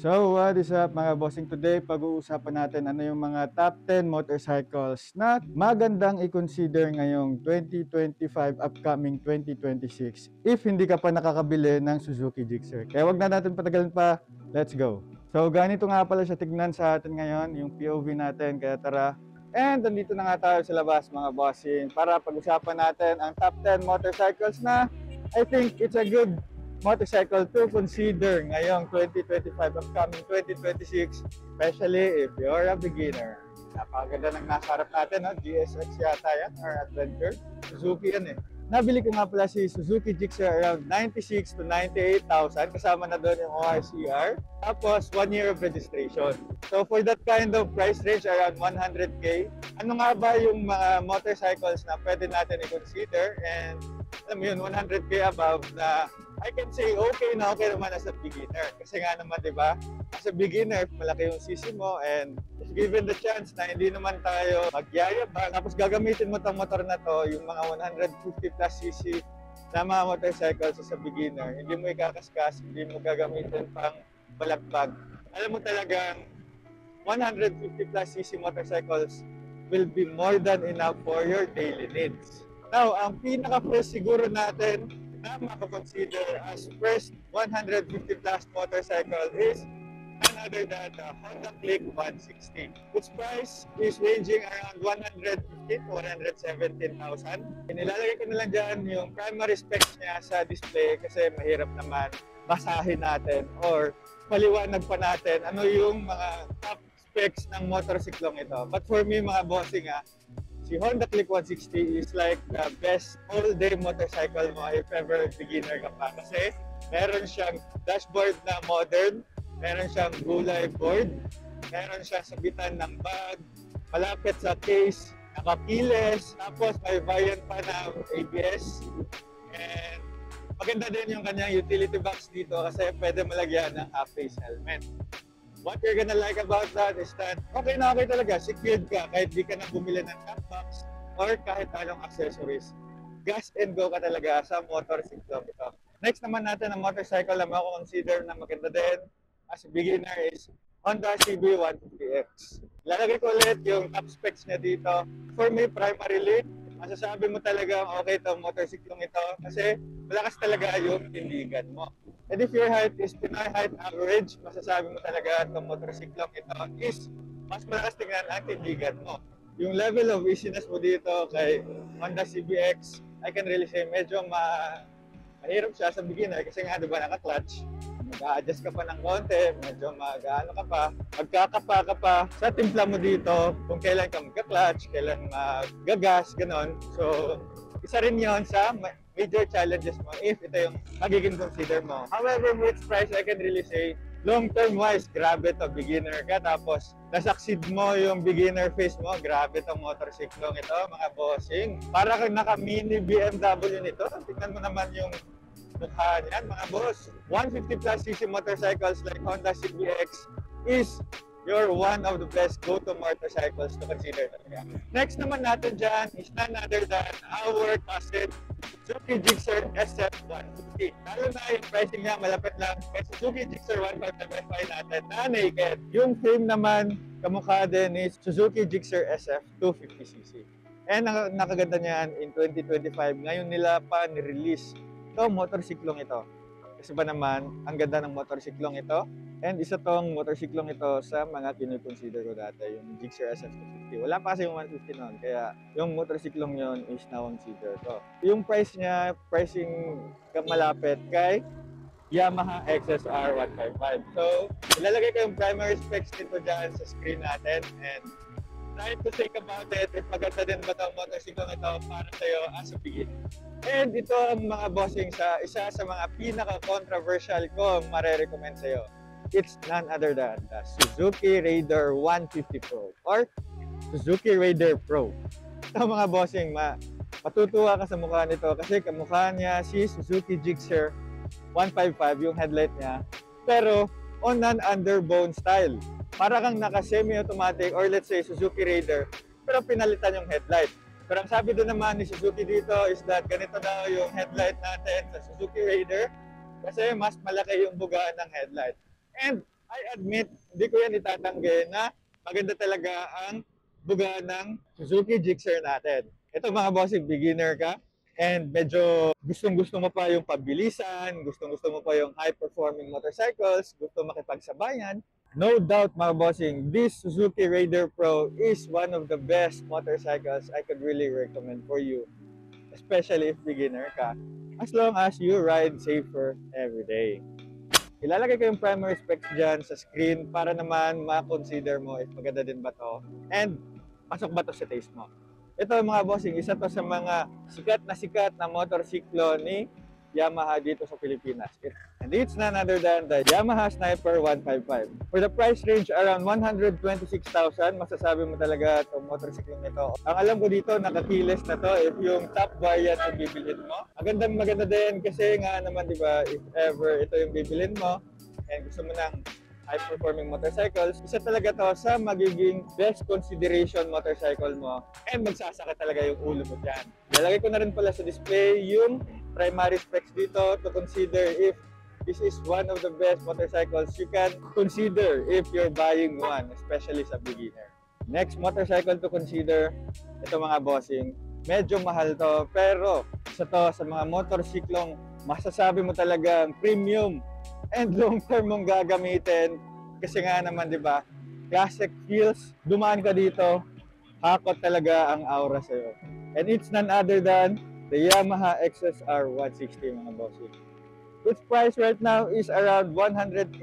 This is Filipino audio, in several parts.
So, what is up mga bossing? Today, pag-uusapan natin ano yung mga top 10 motorcycles na magandang i-consider ngayong 2025 upcoming 2026 if hindi ka pa nakakabili ng Suzuki Gixxer. Kaya wag na natin patagalin pa, let's go! So, ganito nga pala siya tignan sa atin ngayon, yung POV natin, kaya tara. And nandito na nga tayo sa labas mga bossing para pag-usapan natin ang top 10 motorcycles na I think it's a good motorcycle to consider ngayong 2025 upcoming 2026, especially if you're a beginner. Napakaganda ng nasa harap natin, no? GSX yata yan, or Adventure. Suzuki yan eh. Nabili ko nga pala si Suzuki Gixxer around 96 to 98,000, kasama na doon yung ORCR. Tapos 1 year of registration. So for that kind of price range around 100k, ano nga ba yung mga motorcycles na pwede natin i-consider, and alam mo yun, 100k above na I can say okay na okay naman as a beginner. Kasi nga naman, di ba? As a beginner, malaki yung CC mo, and if given the chance na hindi naman tayo magyayabang, tapos gagamitin mo tong motor na to, yung mga 150 plus CC na mga motorcycles as a beginner, hindi mo ikakaskas, hindi mo gagamitin pang balagbag. Alam mo talagang 150 plus CC motorcycles will be more than enough for your daily needs. Now, ang pinaka-first siguro natin na makakonsider as first 150 plus motorcycle is none other than the Honda Click 160. Its price is ranging around 115 to 117,000. Inilalagay ko na lang dyan yung primary specs niya sa display kasi mahirap naman basahin natin or paliwanag pa natin ano yung mga top specs ng motorsiklong ito. But for me mga bossing si Honda Click 160 is like the best all-day motorcycle mo if ever beginner ka pa. Kasi meron siyang dashboard na modern, meron siyang gulay board, meron siyang sabitan ng bag, malapit sa case, nakakiles, tapos may variant pa na ABS. And maganda din yung kanyang utility box dito kasi pwede malagyan ng half-face helmet. What you're gonna like about that is that okay na okay talaga, secured ka kahit di ka na bumili ng top box or kahit anong accessories. Gas and go ka talaga sa motorcycle ito. Next naman natin ang motorcycle na mako-consider na maganda din as a beginner is Honda CB150X. Lalagay ko ulit yung top specs niya dito. For me, primarily, masasabi mo talagang okay itong motorcycle ito kasi malakas talaga yung tindigan mo. And if your height is Pinoy height average, masasabi mo talaga itong motorsiklong ito is mas malakas tingnan ang tindigan mo. Yung level of easiness mo dito kay Honda CBX, I can really say medyo mahirap siya sa beginner kasi nga diba naka-clutch. Mag-a-adjust ka pa ng konti, medyo mag-ano ka pa, magkakapa ka pa sa timpla mo dito kung kailan ka magka-clutch, kailan mag-gas, ganon. So, isa rin yon sa major challenges mo if ito yung magiging consider mo. However, with its price, I can really say, long-term wise, grabe to, beginner ka. Tapos, nasucceed mo yung beginner phase mo, grabe to motorsiklong ito, mga bossing. Para kang naka-mini BMW nito. Tingnan mo naman yung mukha niyan, mga boss. 150 plus cc motorcycles like Honda CBX is you're one of the best go-to motorcycles to consider talaga. Next naman natin dyan is none other than our cousin Suzuki Gixxer SF150. Lalo na yung pricing niya, malapit lang kay Suzuki Gixxer 155 natin na naked. Yung frame naman, kamukha din is Suzuki Gixxer SF250cc. And nakaganda niyan in 2025, ngayon nila pa ni-release itong motorsiklong ito. Kasi ba naman, ang ganda ng motorsiklong ito. And isa tong motorsiklong ito sa mga kinoconsider ko dati, yung Gixxer SF250. Wala pa kasi yung 150 noon, kaya yung motorsiklong yon is na-consider ko. Yung price niya, pricing malapit kay Yamaha XSR 155. So, ilalagay ko yung primary specs nito dyan sa screen natin. And try to think about it if maganda din ba itong motorsiklong ito para sa'yo as a beginner. And ito ang mga bossing sa isa sa mga pinaka-controversial ko marirecommend sa'yo. It's none other than the Suzuki Raider 150 Pro or Suzuki Raider Pro. Ito mga bossing, matutuwa ka sa mukha nito kasi kamukha niya si Suzuki Gixxer 155 yung headlight niya, pero on an underbone style. Para kang naka semi-automatic or let's say Suzuki Raider, pero pinalitan yung headlight. Pero ang sabi doon naman ni Suzuki dito is that ganito daw yung headlight natin sa Suzuki Raider kasi mas malaki yung bugaan ng headlight. And I admit, hindi ko yan itatanggi na maganda talaga ang buga ng Suzuki Gixxer natin. Ito mga bossing, beginner ka, and medyo gustong-gusto mo pa yung pabilisan, gustong-gusto mo pa yung high-performing motorcycles, gusto makipagsabayan. No doubt mga bossing, this Suzuki Raider Pro is one of the best motorcycles I could really recommend for you, especially if beginner ka, as long as you ride safer every day. Ilalagay ko yung primary specs dyan sa screen para naman ma-consider mo if maganda din ba to and pasok ba to sa taste mo. Ito mga bossing, isa to sa mga sikat na motorsiklo ni Yamaha dito sa Pilipinas. And it's none other than the Yamaha Sniper 155. For the price range around 126,000, masasabi mo talaga itong motorsiklo nito. Ang alam ko dito, nakakilis na to if yung top variant ang bibilhin mo. Maganda din kasi nga naman, di ba, if ever ito yung bibilhin mo and gusto mo ng high-performing motorcycles, isa talaga to sa magiging best consideration motorcycle mo and magsasaka talaga yung ulo mo dyan. Lalagay ko na rin pala sa display yung primary specs dito to consider if this is one of the best motorcycles you can consider if you're buying one, especially sa beginner. Next motorcycle to consider, ito mga bossing, medyo mahal to pero isa to sa mga motorsiklong masasabi mo talagang premium and long term mong gagamitin kasi nga naman, di ba, classic feels, dumaan ka dito, hakot talaga ang aura sa'yo. And it's none other than the Yamaha XSR 160 mga bossing. Its price right now is around 182,000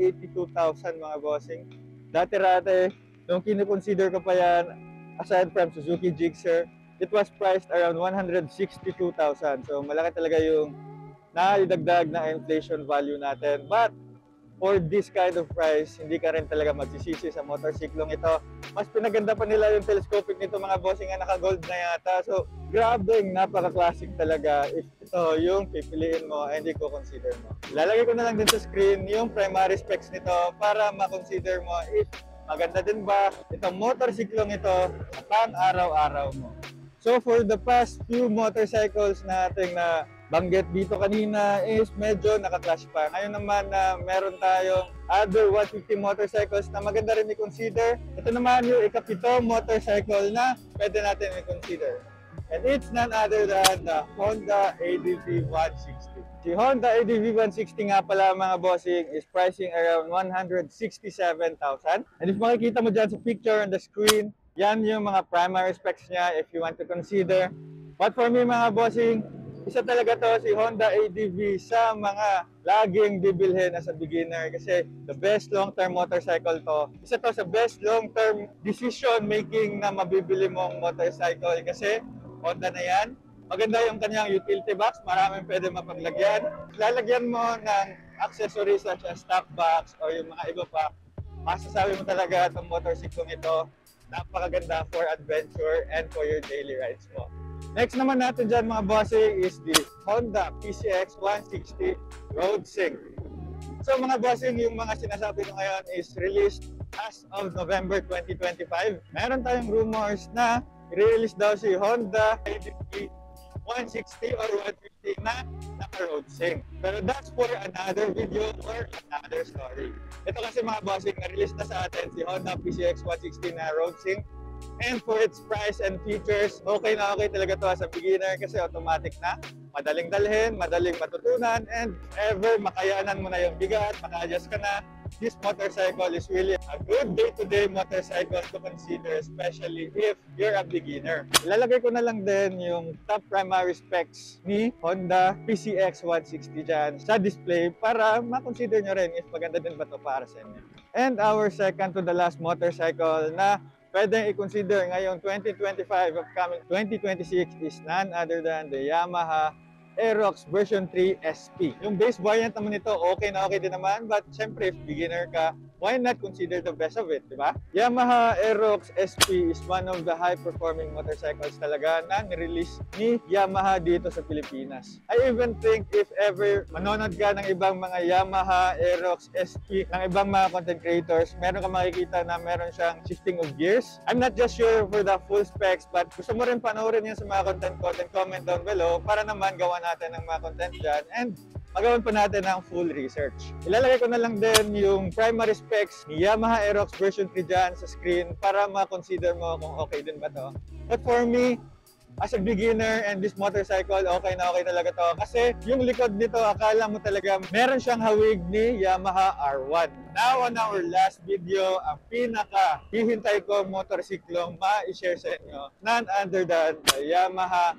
mga bossing. Dati-rate, nung kinikonsider ko pa yan, aside from Suzuki Gixxer, it was priced around 162,000. So malaki talaga yung naidagdag na inflation value natin. But for this kind of price, hindi ka rin talaga magsisisi sa motorsiklong ito. Mas pinaganda pa nila yung telescopic nito mga bossing nga naka-gold na yata. So grabe, napaka-classic talaga if ito yung pipiliin mo and hindi ko consider mo. Lalagay ko na lang din sa screen yung primary specs nito para ma-consider mo if maganda din ba itong motorsiklong ito sa pang-araw-araw mo. So for the past few motorcycles nating na banggit dito kanina is medyo naka-clash pa. Ngayon naman na meron tayong other 150 motorcycles na maganda rin i-consider. Ito naman yung ikapitong motorcycle na pwede natin i-consider. And it's none other than the Honda ADV 160. Si Honda ADV 160 nga pala mga bossing is pricing around 167,000. And if makikita mo dyan sa picture on the screen, yan yung mga primary specs niya if you want to consider. But for me mga bossing, isa talaga to si Honda ADV sa mga laging bibilhin as a beginner kasi the best long-term motorcycle to. Isa to sa best long-term decision making na mabibili mong motorcycle kasi Honda na yan. Maganda yung kanyang utility box, maraming pwede mapaglagyan. Lalagyan mo ng accessories such as stock box o yung mga iba pa. Masasabi mo talaga itong motorcycle ito napakaganda for adventure and for your daily rides mo. Next naman natin dyan mga bossing is the Honda PCX 160 Road Sync. So mga bossing, yung mga sinasabi ko ngayon is released as of November 2025. Meron tayong rumors na i-release daw si Honda ADV 160 or 150 na naka-road sync. Pero that's for another video or another story. Ito kasi mga bossing, na-release na sa atin si Honda PCX 160 na road sync. And for its price and features, okay na okay talaga to as a beginner kasi automatic na. Madaling dalhin, madaling matutunan, and ever makayanan mo na yung bigat, maka-adjust ka na. This motorcycle is really a good day-to-day motorcycle to consider, especially if you're a beginner. Ilalagay ko na lang din yung top primary specs ni Honda PCX 160 dyan sa display para ma-consider nyo rin if maganda din ba to para sa inyo. And our second to the last motorcycle na pwedeng i-consider ngayong 2025 upcoming 2026 is none other than the Yamaha Aerox version 3 SP. Yung base variant naman nito, okay na okay din naman, but syempre if beginner ka, why not consider the best of it, di ba? Yamaha Aerox SP is one of the high-performing motorcycles talaga na nirelease ni Yamaha dito sa Pilipinas. I even think if ever manonood ka ng ibang mga Yamaha Aerox SP, ng ibang mga content creators, meron ka makikita na meron siyang shifting of gears. I'm not just sure for the full specs, but gusto mo rin panoorin yan sa mga content comment down below para naman gawa natin ng mga content dyan and magawan pa natin ang full research. Ilalagay ko na lang din yung primary specs ni Yamaha Aerox version 3 dyan sa screen para ma-consider mo kung okay din ba to. But for me, as a beginner and this motorcycle, okay na okay talaga to. Kasi yung likod nito, akala mo talaga meron siyang hawig ni Yamaha R1. Now on our last video, ang pinaka hihintay ko motorsiklong ma-share sa inyo, none other than the Yamaha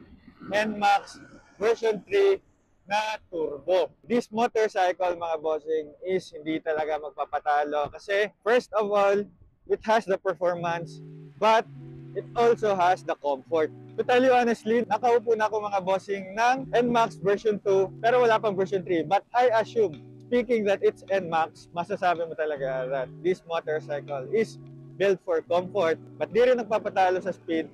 NMAX version 3 na turbo. This motorcycle, mga bossing, is hindi talaga magpapatalo kasi first of all, it has the performance, but it also has the comfort. To tell you honestly, nakaupo na ako mga bossing ng NMAX version 2 pero wala pang version 3. But I assume, speaking that it's NMAX, masasabi mo talaga that this motorcycle is built for comfort but di rin nagpapatalo sa speed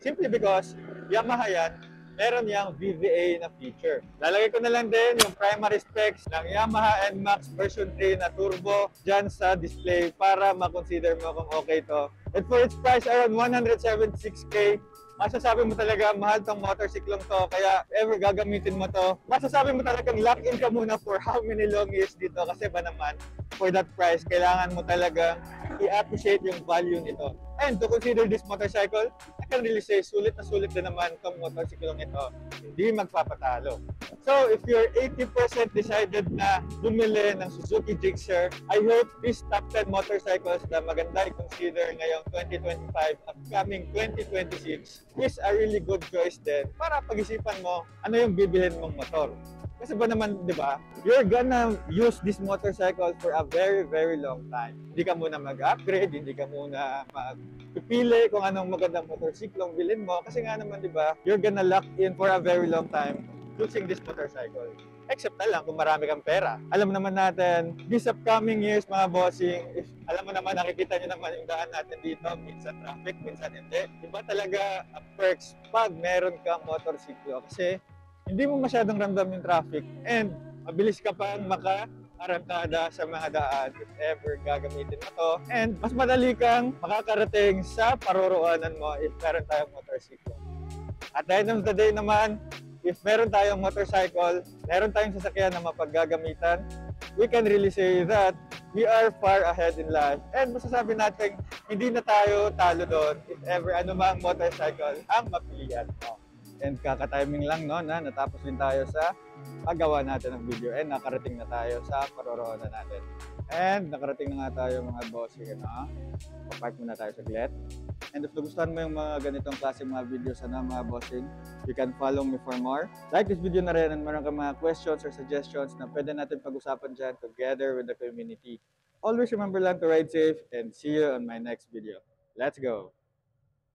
simply because Yamaha yan, meron niyang VVA na feature. Lalagay ko na lang din yung primary specs ng Yamaha NMAX version 3 na turbo dyan sa display para ma-consider mo kung okay to. And for its price around 176k, masasabi mo talaga mahal tong motorcyclong to, kaya ever gagamitin mo to, masasabi mo talagang lock in ka muna for how many long years dito kasi ba naman for that price, kailangan mo talaga i-appreciate yung value nito. And to consider this motorcycle, I can really say sulit na sulit din naman itong motorcycle ito. Hindi magpapatalo. So if you're 80% decided na bumili ng Suzuki Gixxer, I hope this top 10 motorcycles na maganda i-consider ngayong 2025, upcoming 2026 is a really good choice din para pag-isipan mo ano yung bibilhin mong motor. Kasi ba naman, di ba, you're gonna use this motorcycle for a very, very long time. Hindi ka muna mag-upgrade, hindi ka muna magpipili kung anong magandang motorsiklong bilhin mo. Kasi nga naman, di ba, you're gonna lock in for a very long time using this motorcycle. Except na lang kung marami kang pera. Alam naman natin, this upcoming years, mga bossing, if alam mo naman, nakikita nyo naman yung daan natin dito, minsan traffic, minsan hindi. Diba talaga perks pag meron kang motorsiklo? Kasi hindi mo masyadong ramdam yung traffic and mabilis ka pang maka-arangkada sa mga daan if ever gagamitin mo to. And mas madali kang makakarating sa paroroonan mo if meron tayong motorsiklo. At the end of the day naman, if meron tayong motorcycle, meron tayong sasakyan na mapaggagamitan, we can really say that we are far ahead in life. And masasabi natin, hindi na tayo talo doon if ever anumang motorcycle ang mapilian mo. And kaka-timing lang no, na natapos din tayo sa paggawa natin ng video and nakarating na tayo sa paroroonan natin. And nakarating na nga tayo mga bossing, papark muna tayo saglit. And if nagustuhan mo yung mga ganitong klase mga videos mga bossing, you can follow me for more. Like this video na rin and meron kang mga questions or suggestions na pwede natin pag-usapan dyan together with the community. Always remember lang to ride safe and see you on my next video. Let's go!